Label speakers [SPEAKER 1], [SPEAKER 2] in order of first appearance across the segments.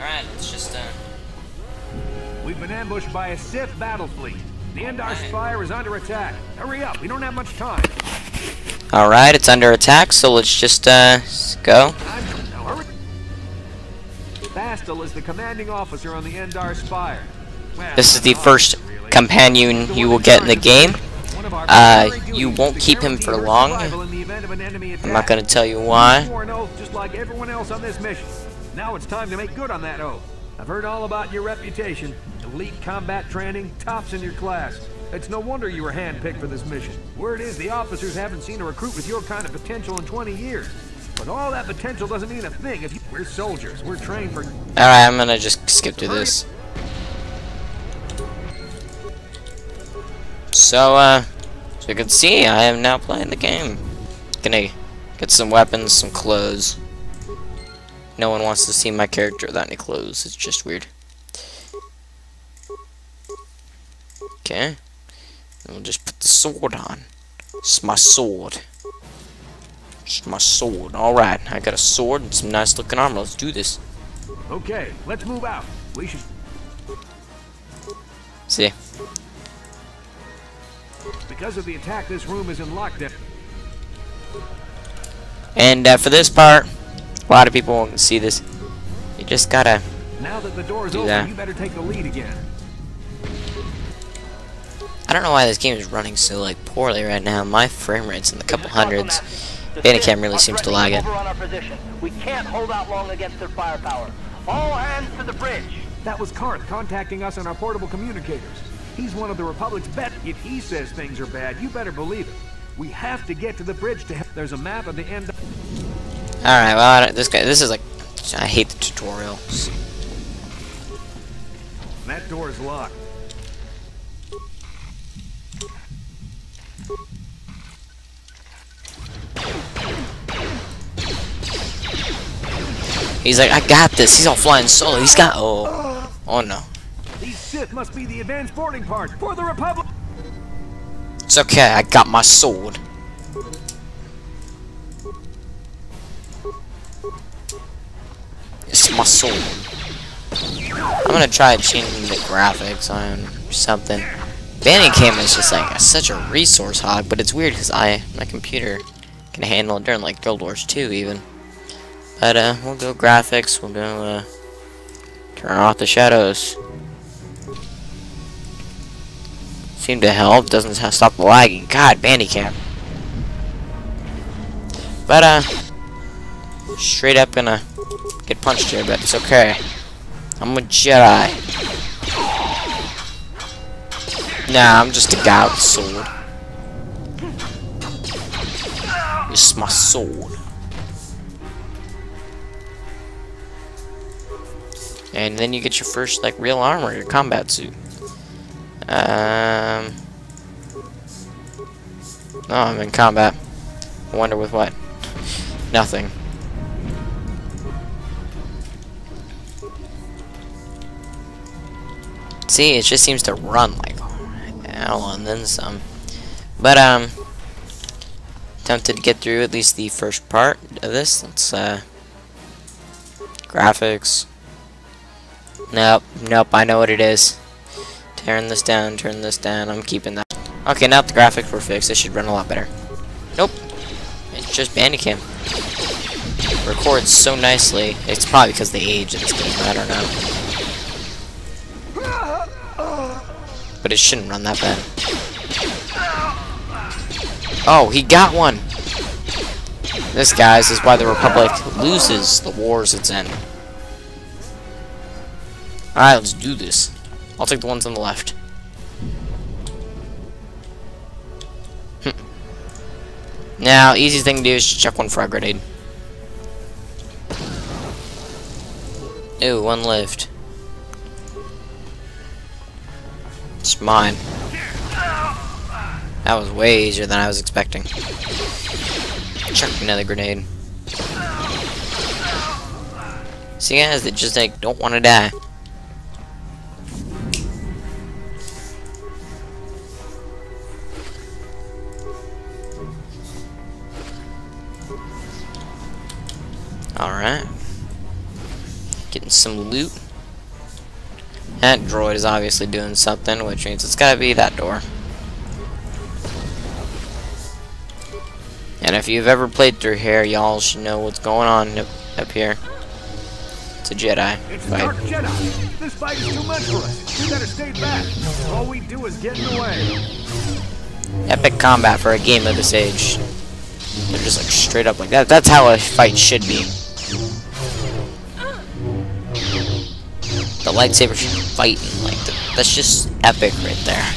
[SPEAKER 1] Alright, let's just,
[SPEAKER 2] We've been ambushed by a Sith battle fleet. The Endar Spire is under attack. Hurry up, we don't have much time.
[SPEAKER 1] Alright, it's under attack, so let's just, go.
[SPEAKER 2] Bastel is the commanding officer on the Endar Spire. Well,
[SPEAKER 1] This is the first companion you will get in the game. You won't keep him for long. I'm not going to tell you why.
[SPEAKER 2] Just like everyone else on this mission. Now it's time to make good on that oath. I've heard all about your reputation. Elite combat training, tops in your class. It's no wonder you were handpicked for this mission. Word is the officers haven't seen a recruit with your kind of potential in 20 years. But all that potential doesn't mean a thing if we're soldiers. We're trained for...
[SPEAKER 1] Alright, I'm going to just skip through this. So, as you can see, I am now playing the game. Gonna get some weapons, some clothes. No one wants to see my character without any clothes. It's just weird. Okay. And we'll just put the sword on. It's my sword. It's my sword. Alright, I got a sword and some nice looking armor. Let's do this.
[SPEAKER 2] Okay, let's move out. We should...
[SPEAKER 1] See?
[SPEAKER 2] Because of the attack, this room is in lockdown.
[SPEAKER 1] And for this part, a lot of people won't see this. You just gotta
[SPEAKER 2] Now that the door's
[SPEAKER 1] do
[SPEAKER 2] open,
[SPEAKER 1] that.
[SPEAKER 2] you better take the lead again.
[SPEAKER 1] I don't know why this game is running so like poorly right now. My frame rate's in the couple hundreds. Bandicam really seems to lag it.
[SPEAKER 3] We can't hold out long against their firepower. All hands to the bridge.
[SPEAKER 2] That was Karth contacting us on our portable communicators. He's one of the Republic's best. If he says things are bad, you better believe it. We have to get to the bridge to help. There's a map at the end.
[SPEAKER 1] Alright, well, this is like, I hate the tutorials.
[SPEAKER 2] That door is locked.
[SPEAKER 1] He's like, I got this. He's all flying solo. He's got, oh no.
[SPEAKER 2] These Sith must be the advanced boarding party for the Republic.
[SPEAKER 1] It's okay, I got my sword. It's my sword. I'm gonna try changing the graphics on something. Bandicam is just like such a resource hog, but it's weird because my computer can handle it during like Guild Wars 2 even. But we'll go graphics. We'll go turn off the shadows. Seem to help. Doesn't stop the lagging. God, Bandicam. But straight up gonna get punched here, but it's okay. I'm a Jedi. Nah, I'm just a guy with a sword. This is my sword. And then you get your first like real armor, your combat suit. Oh, I'm in combat. I wonder with what? Nothing. See, it just seems to run like hell and then some. But attempted to get through at least the first part of this. Let's graphics. Nope, I know what it is. Turn this down, I'm keeping that. Okay, now the graphics were fixed, it should run a lot better. Nope. It's just Bandicam. Records so nicely. It's probably because they age in this game, I don't know. But it shouldn't run that bad. Oh, he got one! This, guys, is why the Republic loses the wars it's in. Alright, let's do this. I'll take the ones on the left. Now, easiest thing to do is just chuck one frag grenade. Ooh, one lived. It's mine. That was way easier than I was expecting. Chuck another grenade. See, guys, they just like don't want to die. Alright. Getting some loot. That droid is obviously doing something, which means it's gotta be that door. And if you've ever played through here, y'all should know what's going on up here. It's a Jedi
[SPEAKER 2] It's
[SPEAKER 1] fight.
[SPEAKER 2] Dark Jedi. This fight is too much for us. We better stay back. All we do is get in the way.
[SPEAKER 1] Epic combat for a game of this age. They're just like straight up like that. That's how a fight should be. The lightsaber fighting like that's just epic right there.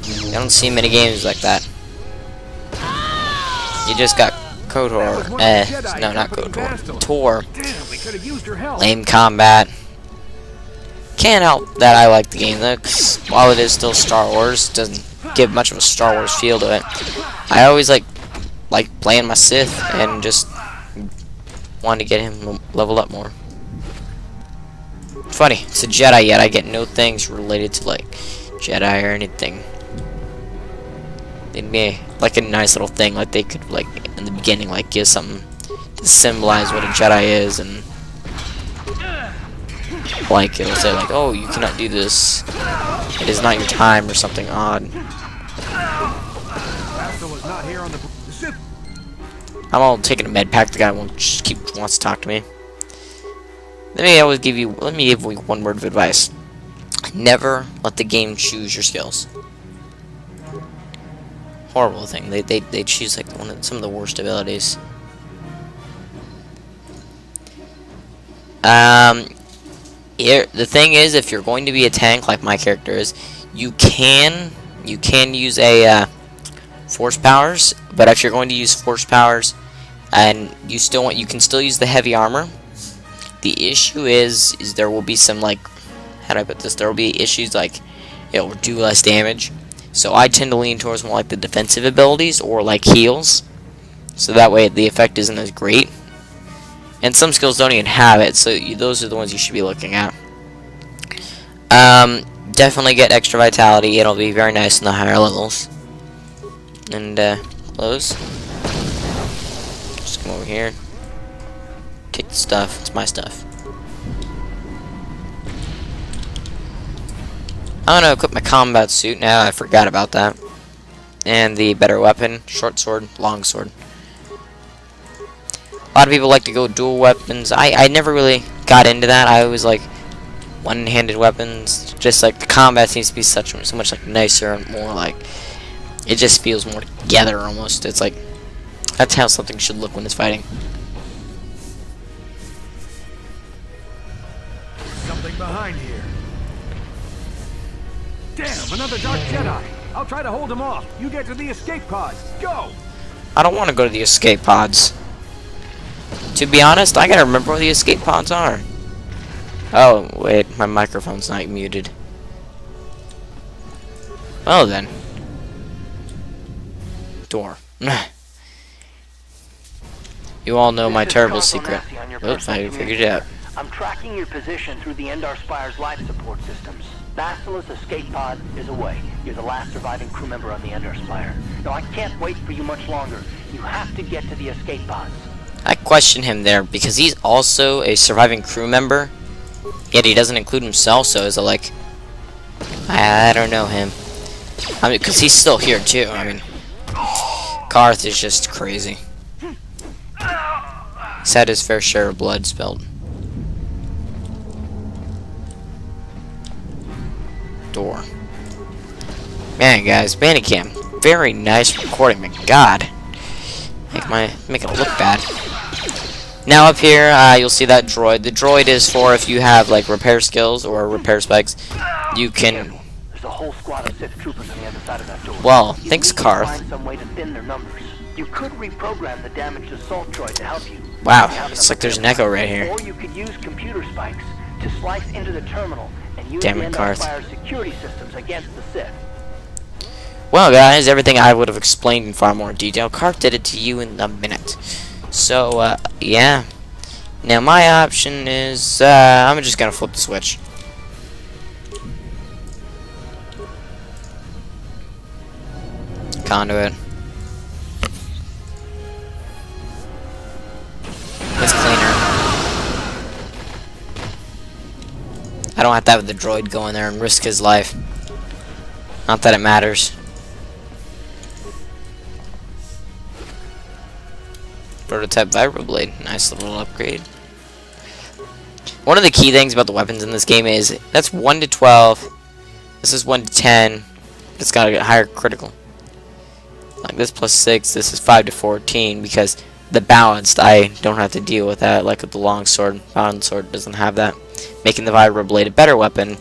[SPEAKER 1] You don't see many games like that. You just got Kotor. No, not Kotor. Tor.
[SPEAKER 2] Damn, we could have used your help.
[SPEAKER 1] Lame combat. Can't help that I like the game though, 'cause while it is still Star Wars, it doesn't give much of a Star Wars feel to it. I always like playing my Sith and just wanted to get him leveled up more. Funny, it's a Jedi yet I get no things related to like Jedi or anything. It'd be like a nice little thing, like they could like in the beginning like give something to symbolize what a Jedi is, and like it'll say like, oh, you cannot do this. It is not your time or something odd. I'm all taking a med pack. The guy wants to talk to me. Let me give you one word of advice. Never let the game choose your skills. Horrible thing. They choose like some of the worst abilities. Here, the thing is, if you're going to be a tank like my character is, you can use a force powers, but if you're going to use force powers and you can still use the heavy armor. The issue is there will be some like, how do I put this? There will be issues like it will do less damage. So I tend to lean towards more like the defensive abilities or like heals. So that way the effect isn't as great. And some skills don't even have it, so those are the ones you should be looking at. Definitely get extra vitality. It'll be very nice in the higher levels. And close. Just come over here. Take the stuff. It's my stuff. I'm gonna equip my combat suit now. I forgot about that. And the better weapon: short sword, long sword. A lot of people like to go dual weapons. I never really got into that. I always like one-handed weapons. Just like the combat seems to be so much like nicer and more like it just feels more together almost. It's like that's how something should look when it's fighting.
[SPEAKER 2] Something behind here. Damn, another Dark Jedi. I'll try to hold him off. You get to the escape pods. Go.
[SPEAKER 1] I don't want to go to the escape pods. To be honest, I gotta remember where the escape pods are. Oh, wait, my microphone's not muted. Oh, then. Door. You all know my terrible secret. Oops, I figured it out.
[SPEAKER 3] I'm tracking your position through the Endar Spire's life support systems. Basila's escape pod is away. You're the last surviving crew member on the Endar Spire. Now, I can't wait for you much longer. You have to get to the escape pods.
[SPEAKER 1] I question him there because he's also a surviving crew member, yet he doesn't include himself, so is it like, I don't know him. I mean, because he's still here too. I mean, Karth is just crazy. He's had his fair share of blood spilled. Door. Man, guys, Bandicam, very nice recording. My God, make it look bad. Now up here, you'll see that droid. The droid is for if you have like repair skills or repair specs. You can.
[SPEAKER 3] There's a whole squad of Sith troopers on the other side of that door.
[SPEAKER 1] Well, thanks, Karth.
[SPEAKER 3] Find some way to thin their numbers. You could reprogram the damaged assault droid to help you.
[SPEAKER 1] Wow, it's like there's an echo right here.
[SPEAKER 3] Or you could use computer spikes to slice into the terminal and use
[SPEAKER 1] Damn
[SPEAKER 3] the
[SPEAKER 1] it,
[SPEAKER 3] Endar
[SPEAKER 1] Karth.
[SPEAKER 3] Spire's security systems against the Sith.
[SPEAKER 1] Well, guys, everything I would have explained in far more detail, Karth did it to you in a minute. So, yeah. Now, my option is, I'm just gonna flip the switch. Conduit. It's cleaner. I don't have to have the droid go in there and risk his life. Not that it matters. Prototype vibroblade, nice little upgrade. One of the key things about the weapons in this game is that's 1 to 12. This is 1 to 10. It's got a higher critical. Like this plus 6. This is 5 to 14 because the balanced, I don't have to deal with that like with the long sword. Balanced sword doesn't have that, making the vibroblade a better weapon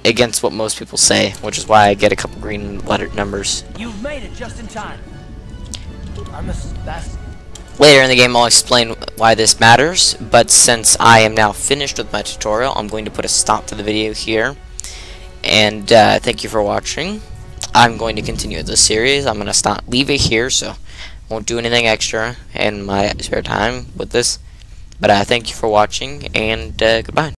[SPEAKER 1] against what most people say, which is why I get a couple green lettered numbers.
[SPEAKER 4] You've made it just in time. I'm the best.
[SPEAKER 1] Later in the game I'll explain why this matters, but since I am now finished with my tutorial, I'm going to put a stop to the video here. And thank you for watching. I'm going to continue with this series. I'm going to leave it here, so I won't do anything extra in my spare time with this. But thank you for watching, and goodbye.